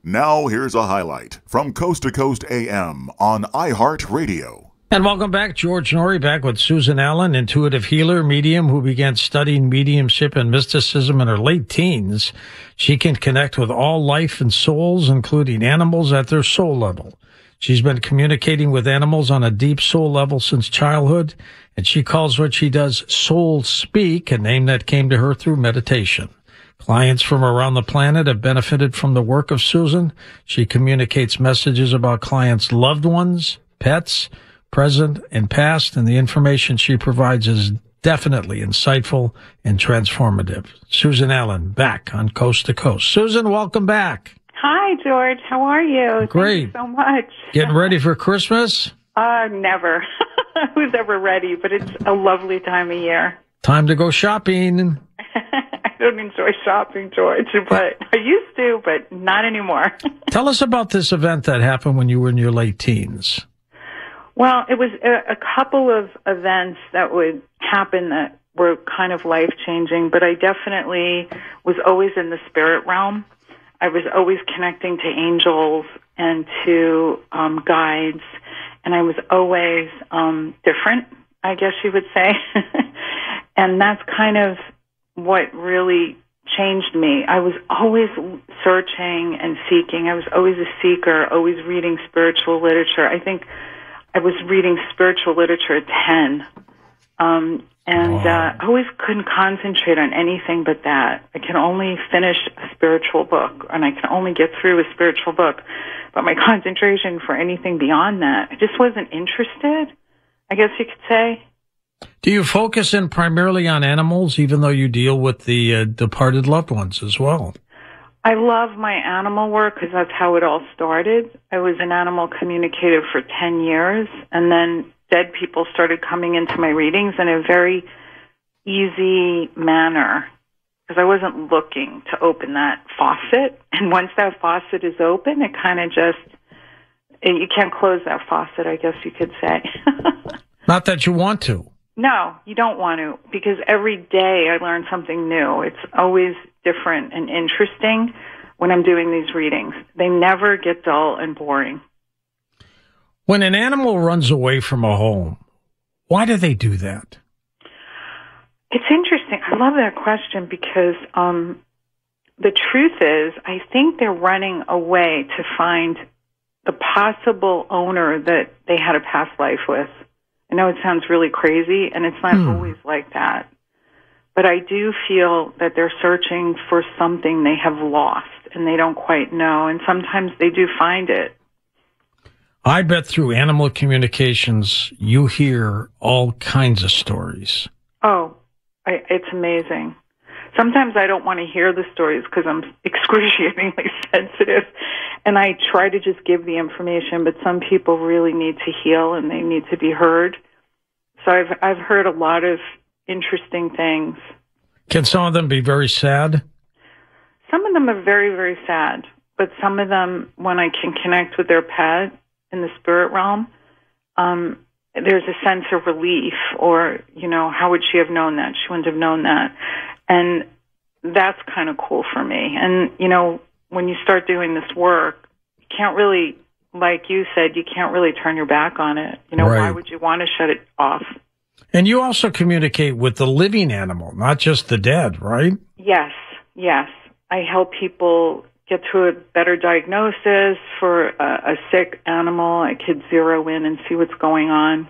Now here's a highlight from Coast to Coast AM on iHeartRadio. And welcome back. George Noory back with Susan Allen, intuitive healer, medium, who began studying mediumship and mysticism in her late teens. She can connect with all life and souls, including animals, at their soul level. She's been communicating with animals on a deep soul level since childhood, and she calls what she does soul speak, a name that came to her through meditation. Clients from around the planet have benefited from the work of Susan. She communicates messages about clients' loved ones, pets, present and past, and the information she provides is definitely insightful and transformative. Susan Allen, back on Coast to Coast. Susan, welcome back. Hi, George. How are you? Great. Thank you so much. Getting ready for Christmas? Never. Who's ever ready? But it's a lovely time of year. Time to go shopping. I don't enjoy shopping, George, but I used to, but not anymore. Tell us about this event that happened when you were in your late teens. Well, it was a couple of events that would happen that were kind of life-changing, but I definitely was always in the spirit realm. I was always connecting to angels and to guides, and I was always different, I guess you would say. And that's kind of what really changed me. I was always searching and seeking. I was always a seeker, always reading spiritual literature. I think I was reading spiritual literature at 10. I always couldn't concentrate on anything but that. I can only finish a spiritual book, and I can only get through a spiritual book. But my concentration for anything beyond that, I just wasn't interested, I guess you could say. Do you focus in primarily on animals, even though you deal with the departed loved ones as well? I love my animal work because that's how it all started. I was an animal communicator for 10 years, and then dead people started coming into my readings in a very easy manner because I wasn't looking to open that faucet. And once that faucet is open, it kind of you can't close that faucet, I guess you could say. Not that you want to. No, you don't want to, because every day I learn something new. It's always different and interesting when I'm doing these readings. They never get dull and boring. When an animal runs away from a home, why do they do that? It's interesting. I love that question because the truth is I think they're running away to find the possible owner that they had a past life with. I know it sounds really crazy, and it's not always like that. But I do feel that they're searching for something they have lost, and they don't quite know. And sometimes they do find it. I bet through animal communications, you hear all kinds of stories. Oh, it's amazing. Sometimes I don't want to hear the stories because I'm excruciatingly sensitive, and I try to just give the information, but some people really need to heal and they need to be heard. So I've heard a lot of interesting things. Can some of them be very sad? Some of them are very, very sad, but some of them, when I can connect with their pet in the spirit realm, there's a sense of relief, or, how would she have known that? She wouldn't have known that. And that's kind of cool for me. And, when you start doing this work, you can't really, like you said, you can't really turn your back on it. Right. Why would you want to shut it off? And you also communicate with the living animal, not just the dead, right? Yes. I help people get to a better diagnosis for a sick animal. I could zero in and see what's going on.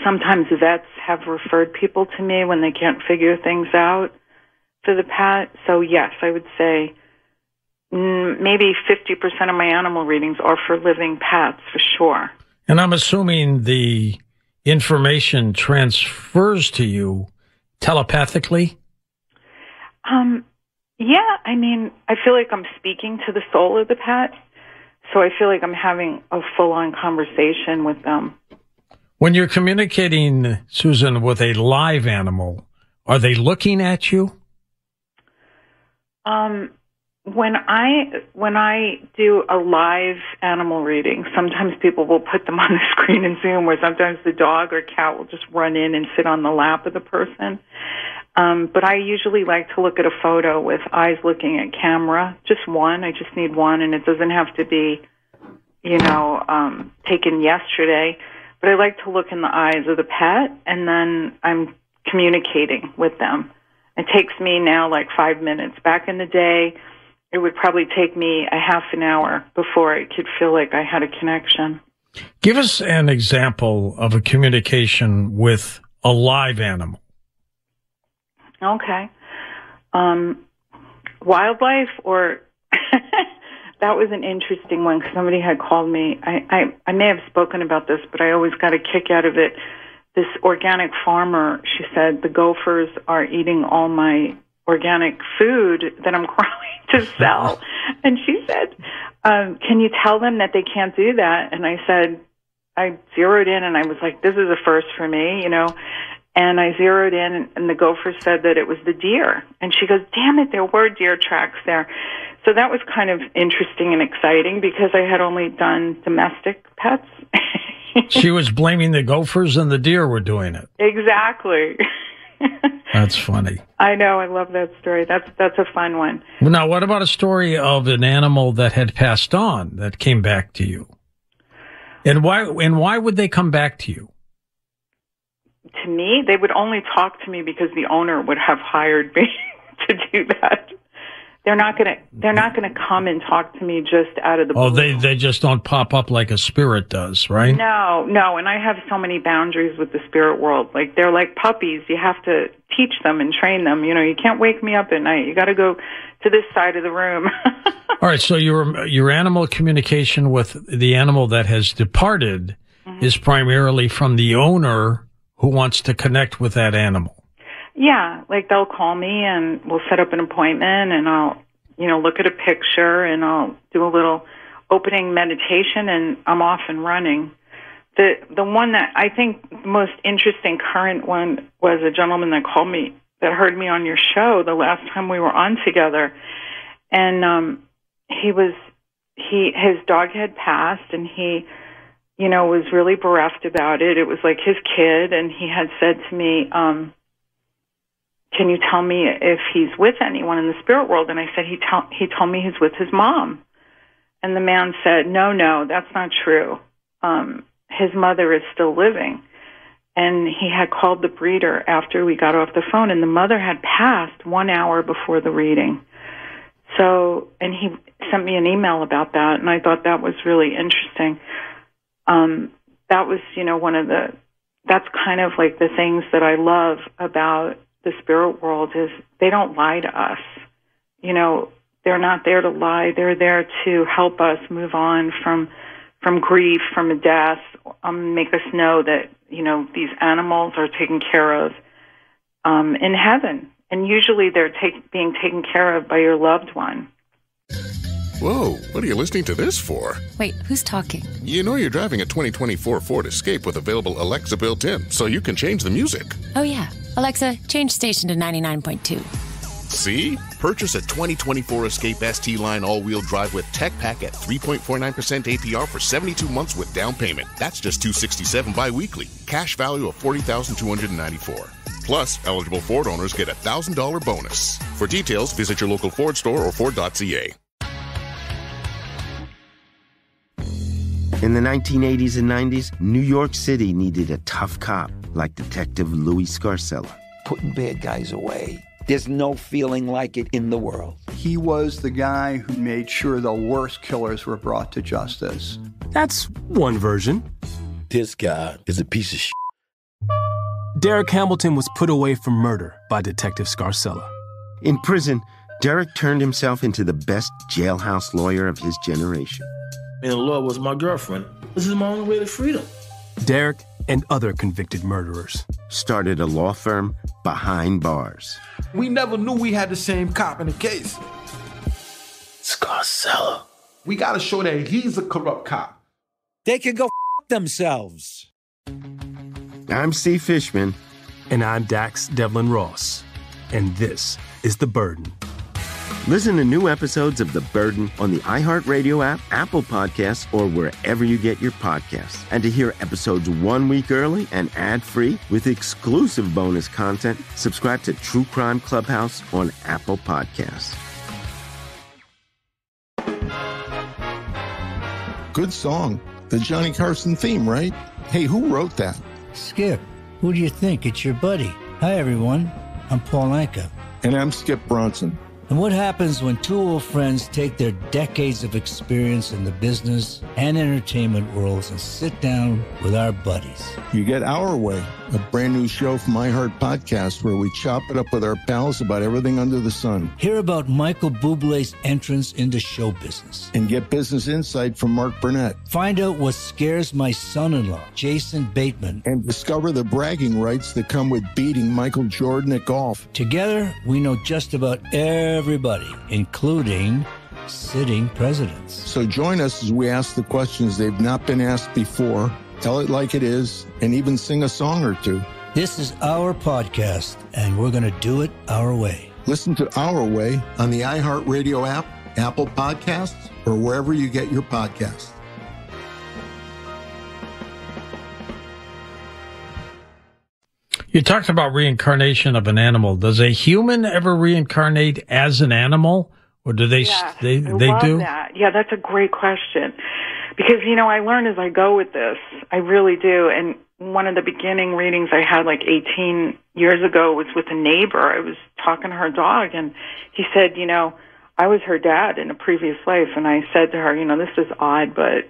Sometimes vets have referred people to me when they can't figure things out for the pet. So yes, I would say maybe 50% of my animal readings are for living pets, for sure. And I'm assuming the information transfers to you telepathically? Yeah, I feel like I'm speaking to the soul of the pet, so I feel like I'm having a full-on conversation with them. When you're communicating, Susan, with a live animal, are they looking at you? When I do a live animal reading, sometimes people will put them on the screen in Zoom, or sometimes the dog or cat will just run in and sit on the lap of the person. But I usually like to look at a photo with eyes looking at camera, just one. I just need one, and it doesn't have to be, taken yesterday. But I like to look in the eyes of the pet, and then I'm communicating with them. It takes me now like 5 minutes. Back in the day, it would probably take me a half an hour before I could feel like I had a connection. Give us an example of a communication with a live animal. Okay. Wildlife, or that was an interesting one because somebody had called me. I may have spoken about this, but I always got a kick out of it. This organic farmer, she said, the gophers are eating all my organic food that I'm growing to sell. And she said, can you tell them that they can't do that? And I said, I zeroed in and I was like, this is a first for me, And I zeroed in, and the gopher said that it was the deer. And she goes, damn it, there were deer tracks there. So that was kind of interesting and exciting because I had only done domestic pets. She was blaming the gophers and the deer were doing it. Exactly. That's funny. I know. I love that story. That's a fun one. Now, what about a story of an animal that had passed on that came back to you? And why would they come back to you? To me, they would only talk to me because the owner would have hired me to do that. They're not gonna come and talk to me just out of the blue. Oh, they just don't pop up like a spirit does, right? No, and I have so many boundaries with the spirit world. Like, they're like puppies. You have to teach them and train them. You can't wake me up at night. You got to go to this side of the room. All right, so your animal communication with the animal that has departed is primarily from the owner who wants to connect with that animal. Yeah, like they'll call me and we'll set up an appointment and I'll, look at a picture and I'll do a little opening meditation and I'm off and running. The one that I think the most interesting current one was a gentleman that called me that heard me on your show the last time we were on together. And his dog had passed and he was really bereft about it. It was like his kid, and he had said to me, can you tell me if he's with anyone in the spirit world? And I said, he told me he's with his mom. And the man said, no, that's not true. His mother is still living. And he had called the breeder after we got off the phone, and the mother had passed 1 hour before the reading. So, and he sent me an email about that, and I thought that was really interesting. That was, that's kind of like the things that I love about the spirit world is they don't lie to us. They're not there to lie. They're there to help us move on from grief, from a death, make us know that, these animals are taken care of in heaven. And usually they're being taken care of by your loved one. Whoa, what are you listening to this for? Wait, who's talking? You're driving a 2024 Ford Escape with available Alexa built in, so you can change the music. Oh, yeah. Alexa, change station to 99.2. See? Purchase a 2024 Escape ST Line all-wheel drive with Tech Pack at 3.49% APR for 72 months with down payment. That's just $267 bi-weekly. Cash value of $40,294. Plus, eligible Ford owners get a $1,000 bonus. For details, visit your local Ford store or Ford.ca. In the 1980s and 90s, New York City needed a tough cop like Detective Louis Scarcella. Putting bad guys away. There's no feeling like it in the world. He was the guy who made sure the worst killers were brought to justice. That's one version. This guy is a piece of shit. Derek Hamilton was put away for murder by Detective Scarcella. In prison, Derek turned himself into the best jailhouse lawyer of his generation. And the law was my girlfriend. This is my only way to freedom. Derek and other convicted murderers started a law firm behind bars. We never knew we had the same cop in the case. Scarcella. We gotta show that he's a corrupt cop. They can go themselves. I'm C. Fishman. And I'm Dax Devlin Ross. And this is The Burden. Listen to new episodes of The Burden on the iHeartRadio app, Apple Podcasts, or wherever you get your podcasts. And to hear episodes 1 week early and ad-free with exclusive bonus content, subscribe to True Crime Clubhouse on Apple Podcasts. Good song. The Johnny Carson theme, right? Hey, who wrote that? Skip, who do you think? It's your buddy. Hi, everyone. I'm Paul Anka. And I'm Skip Bronson. And what happens when two old friends take their decades of experience in the business and entertainment worlds and sit down with our buddies? You get Our Way, a brand new show from iHeart Podcast where we chop it up with our pals about everything under the sun. Hear about Michael Bublé's entrance into show business. And get business insight from Mark Burnett. Find out what scares my son-in-law, Jason Bateman. And discover the bragging rights that come with beating Michael Jordan at golf. Together, we know just about everybody, including sitting presidents. So join us as we ask the questions they've not been asked before, tell it like it is, and even sing a song or two. This is our podcast, and we're going to do it our way. Listen to Our Way on the iHeartRadio app, Apple Podcasts, or wherever you get your podcasts. You talked about reincarnation of an animal. Does a human ever reincarnate as an animal, or do they? Yeah, they love do. That. Yeah, that's a great question because I learn as I go with this. I really do. And one of the beginning readings I had like 18 years ago was with a neighbor. I was talking to her dog, and he said, I was her dad in a previous life, and I said to her, this is odd, but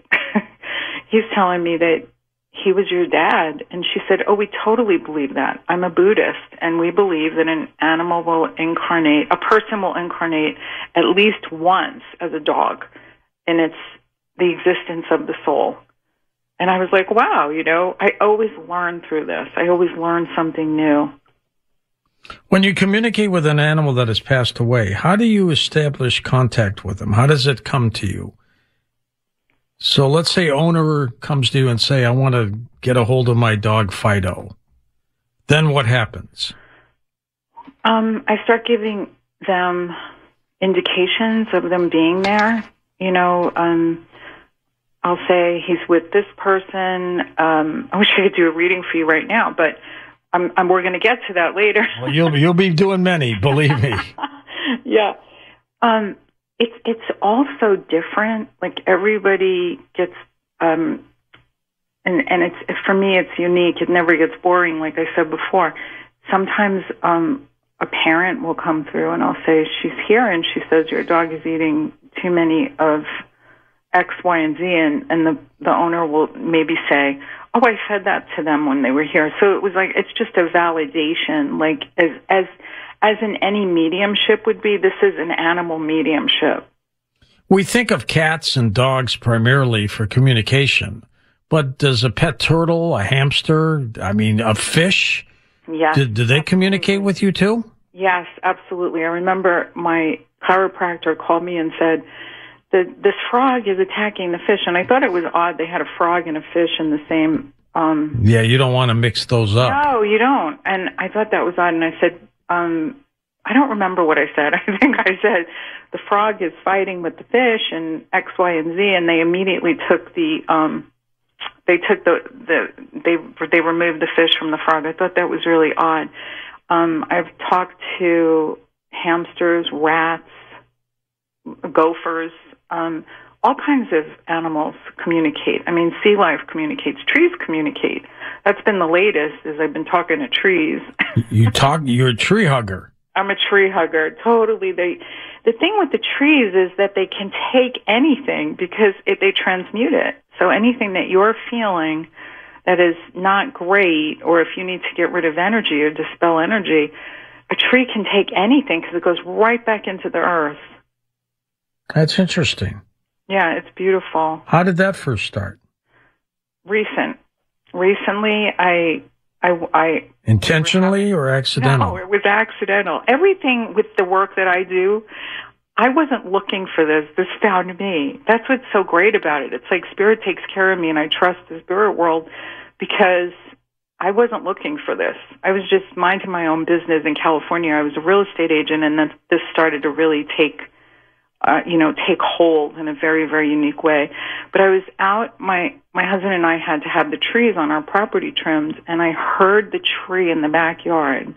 he's telling me that he was your dad. And she said, oh, we totally believe that. I'm a Buddhist, and we believe that a person will incarnate at least once as a dog, and it's the existence of the soul. And I was like, wow, I always learn through this. I always learn something new. When you communicate with an animal that has passed away, how do you establish contact with them? How does it come to you? So let's say owner comes to you and say, I want to get a hold of my dog Fido. Then what happens? I start giving them indications of them being there. I'll say he's with this person. I wish I could do a reading for you right now, but we're going to get to that later. Well, you'll be doing many, believe me. Yeah. It's all so different. Like everybody gets, and it's for me, it's unique. It never gets boring. Like I said before, sometimes a parent will come through and I'll say, she's here and she says your dog is eating too many of X, Y, and Z, and the owner will maybe say, oh, I fed that to them when they were here. So it was like, it's just a validation, like as in any mediumship would be, this is an animal mediumship. We think of cats and dogs primarily for communication, but does a pet turtle, a hamster, a fish, yes, do they communicate with you too? Yes, absolutely. I remember my chiropractor called me and said, this frog is attacking the fish, and I thought it was odd they had a frog and a fish in the same... Yeah, you don't want to mix those up. No, you don't. And I thought that was odd, and I said, I don't remember what I said. I think I said, the frog is fighting with the fish and X, Y, and Z, and they immediately took they removed the fish from the frog. I thought that was really odd. I've talked to hamsters, rats, gophers, all kinds of animals communicate. Sea life communicates. Trees communicate. That's been the latest, is I've been talking to trees. You're a tree hugger. I'm a tree hugger. Totally. The thing with the trees is that they can take anything because they transmute it. So anything that you're feeling that is not great, or if you need to get rid of energy or dispel energy, a tree can take anything because it goes right back into the earth. That's interesting. Yeah, it's beautiful. How did that first start? Recently, I intentionally or accidental? No, it was accidental. Everything with the work that I do, I wasn't looking for this. This found me. That's what's so great about it. It's like spirit takes care of me, and I trust the spirit world because I wasn't looking for this. I was just minding my own business in California. I was a real estate agent, and then this started to really take hold in a very, very unique way. But I was out, my husband and I had to have the trees on our property trimmed, and I heard the tree in the backyard.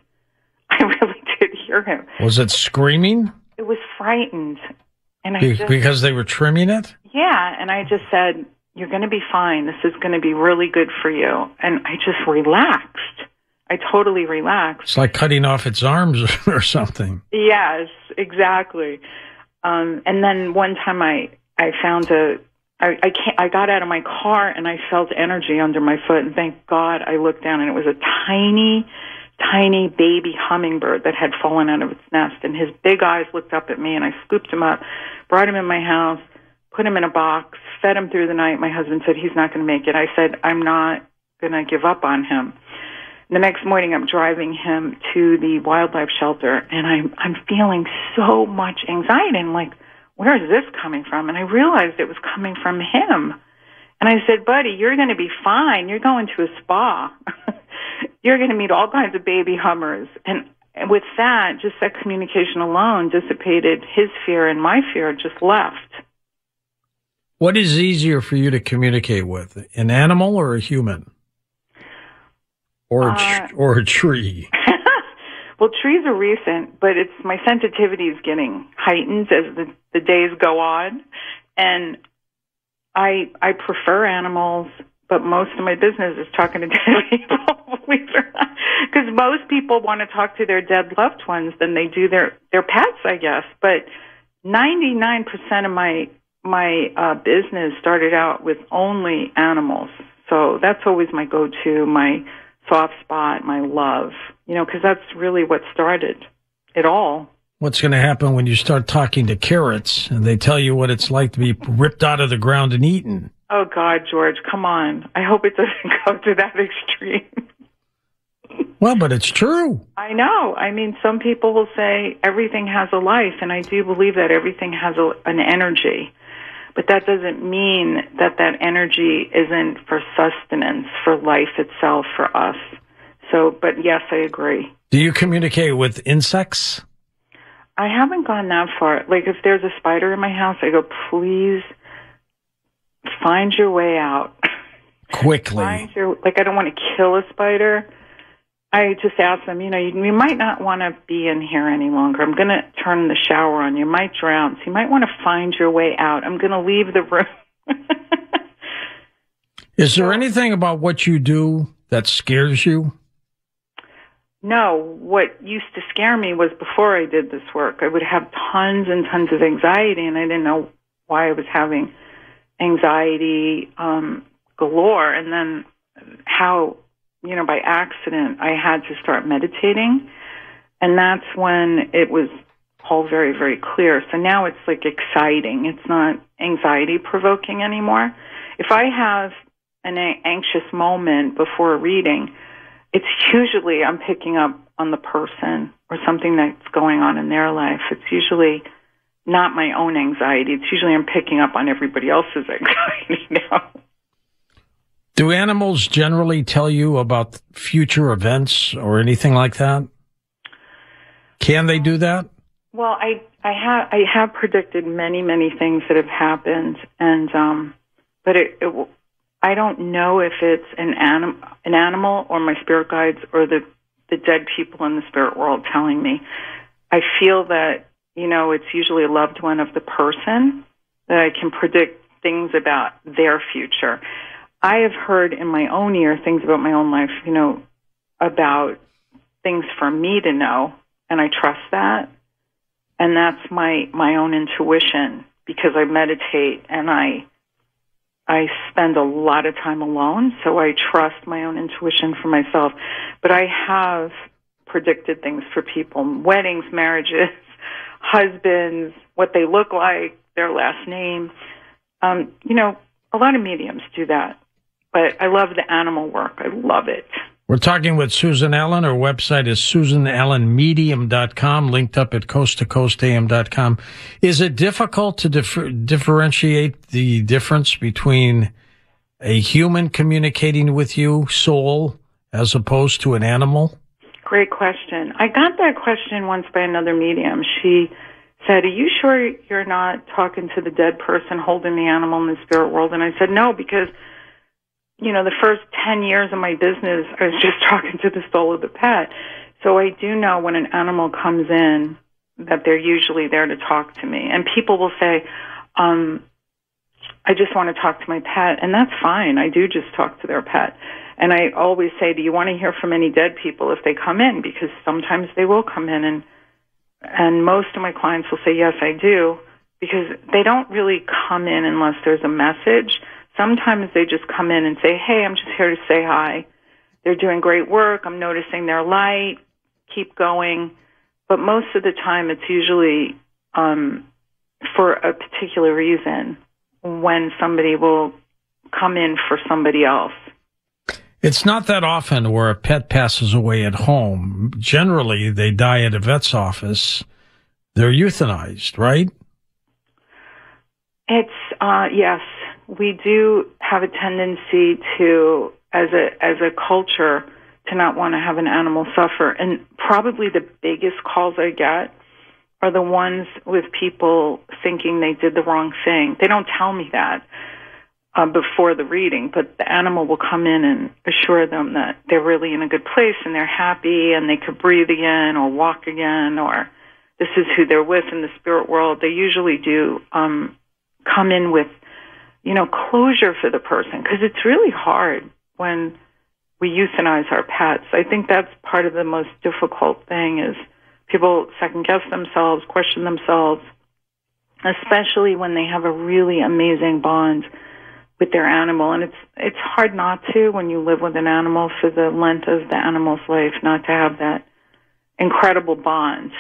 I really did hear him. Was it screaming? It was frightened. And because they were trimming it? Yeah, and I just said, you're going to be fine. This is going to be really good for you. And I just relaxed. I totally relaxed. It's like cutting off its arms or something. Yes, exactly. And then one time I found I got out of my car and I felt energy under my foot, and thank God I looked down and it was a tiny, tiny baby hummingbird that had fallen out of its nest, and his big eyes looked up at me, and I scooped him up, brought him in my house, put him in a box, fed him through the night. My husband said he's not going to make it. I said I'm not going to give up on him. The next morning I'm driving him to the wildlife shelter, and I'm feeling so much anxiety. I'm like, where is this coming from? And I realized it was coming from him. And I said, buddy, you're going to be fine. You're going to a spa. You're going to meet all kinds of baby hummers. And with that, just that communication alone dissipated his fear, and my fear just left. What is easier for you to communicate with, an animal or a human? Or a tree? Well, trees are recent, but my sensitivity is getting heightened as the days go on. And I prefer animals, but most of my business is talking to dead people, believe it or not. Because most people want to talk to their dead loved ones than they do their pets, I guess. But 99% of my business started out with only animals. So that's always my go-to, my soft spot, my love, because that's really what started it all. What's going to happen when you start talking to carrots and they tell you what it's like to be ripped out of the ground and eaten? Oh, God, George, come on. I hope it doesn't go to that extreme. Well, but it's true. I know. I mean, some people will say everything has a life, and I do believe that everything has an energy. But that doesn't mean that energy isn't for sustenance, for life itself, for us. So, but yes, I agree. Do you communicate with insects? I haven't gone that far. Like, if there's a spider in my house, I go, please find your way out. Quickly. I don't want to kill a spider. I just ask them, you might not want to be in here any longer. I'm going to turn the shower on. You might drown. So you might want to find your way out. I'm going to leave the room. Is there anything about what you do that scares you? No. What used to scare me was before I did this work. I would have tons and tons of anxiety, and I didn't know why I was having anxiety galore. And then how, by accident, I had to start meditating. And that's when it was all very, very clear. So now it's like exciting. It's not anxiety provoking anymore. If I have an anxious moment before a reading, it's usually I'm picking up on the person or something that's going on in their life. It's usually not my own anxiety. It's usually I'm picking up on everybody else's anxiety now. Do animals generally tell you about future events or anything like that? Can they do that? Well, I have predicted many, many things that have happened, and but I don't know if it's an animal or my spirit guides or the dead people in the spirit world telling me. I feel that it's usually a loved one of the person that I can predict things about their future. I have heard in my own ear things about my own life, about things for me to know, and I trust that. And that's my own intuition, because I meditate and I spend a lot of time alone, so I trust my own intuition for myself. But I have predicted things for people, weddings, marriages, husbands, what they look like, their last name. A lot of mediums do that. But I love the animal work. I love it. We're talking with Susan Allen. Her website is susanallenmedium.com, linked up at coasttocoastam.com. Is it difficult to differentiate the difference between a human communicating with you, soul, as opposed to an animal? Great question. I got that question once by another medium. She said, are you sure you're not talking to the dead person holding the animal in the spirit world? And I said, no, because, the first 10 years of my business, I was just talking to the soul of the pet. So I do know when an animal comes in that they're usually there to talk to me. And people will say, I just want to talk to my pet. And that's fine. I do just talk to their pet. And I always say, do you want to hear from any dead people if they come in? Because sometimes they will come in. And most of my clients will say, yes, I do. Because they don't really come in unless there's a message. Sometimes they just come in and say, hey, I'm just here to say hi. They're doing great work. I'm noticing their light. Keep going. But most of the time it's usually for a particular reason when somebody will come in for somebody else. It's not that often where a pet passes away at home. Generally, they die at a vet's office. They're euthanized, right? It's, yes. We do have a tendency to, as a culture, to not want to have an animal suffer. And probably the biggest calls I get are the ones with people thinking they did the wrong thing. They don't tell me that before the reading, but the animal will come in and assure them that they're really in a good place and they're happy and they could breathe again or walk again, or this is who they're with in the spirit world. They usually do come in with, closure for the person, because it's really hard when we euthanize our pets. I think that's part of the most difficult thing is people second-guess themselves, question themselves, especially when they have a really amazing bond with their animal. And it's hard not to when you live with an animal for the length of the animal's life, not to have that incredible bond.